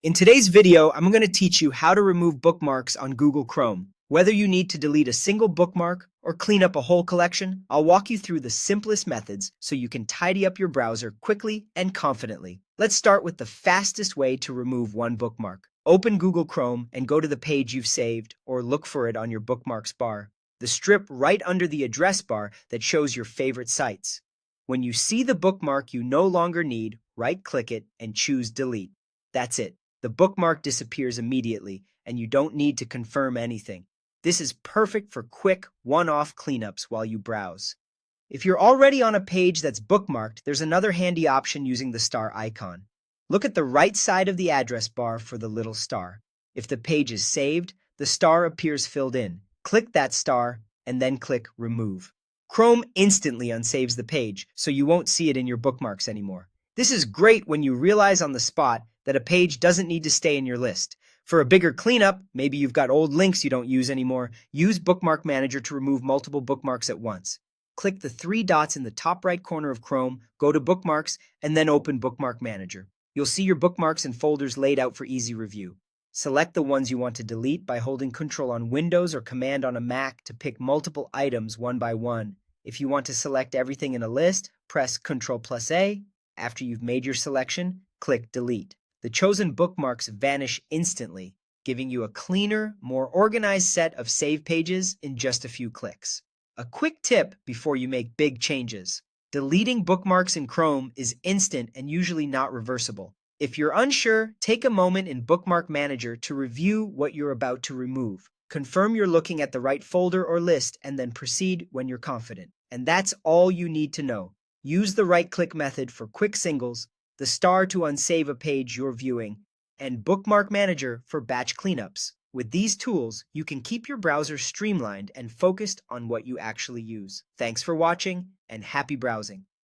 In today's video, I'm going to teach you how to remove bookmarks on Google Chrome. Whether you need to delete a single bookmark or clean up a whole collection, I'll walk you through the simplest methods so you can tidy up your browser quickly and confidently. Let's start with the fastest way to remove one bookmark. Open Google Chrome and go to the page you've saved or look for it on your bookmarks bar, the strip right under the address bar that shows your favorite sites. When you see the bookmark you no longer need, right-click it and choose Delete. That's it. The bookmark disappears immediately, and you don't need to confirm anything. This is perfect for quick, one-off cleanups while you browse. If you're already on a page that's bookmarked, there's another handy option using the star icon. Look at the right side of the address bar for the little star. If the page is saved, the star appears filled in. Click that star, and then click Remove. Chrome instantly unsaves the page, so you won't see it in your bookmarks anymore. This is great when you realize on the spot that a page doesn't need to stay in your list. For a bigger cleanup, maybe you've got old links you don't use anymore, use Bookmark Manager to remove multiple bookmarks at once. Click the three dots in the top right corner of Chrome, go to Bookmarks, and then open Bookmark Manager. You'll see your bookmarks and folders laid out for easy review. Select the ones you want to delete by holding Control on Windows or Command on a Mac to pick multiple items one by one. If you want to select everything in a list, press Ctrl+A. After you've made your selection, click Delete. The chosen bookmarks vanish instantly, giving you a cleaner, more organized set of save pages in just a few clicks. A quick tip before you make big changes. Deleting bookmarks in Chrome is instant and usually not reversible. If you're unsure, take a moment in Bookmark Manager to review what you're about to remove. Confirm you're looking at the right folder or list and then proceed when you're confident. And that's all you need to know. Use the right-click method for quick singles, the star to unsave a page you're viewing, and Bookmark Manager for batch cleanups. With these tools, you can keep your browser streamlined and focused on what you actually use. Thanks for watching, and happy browsing.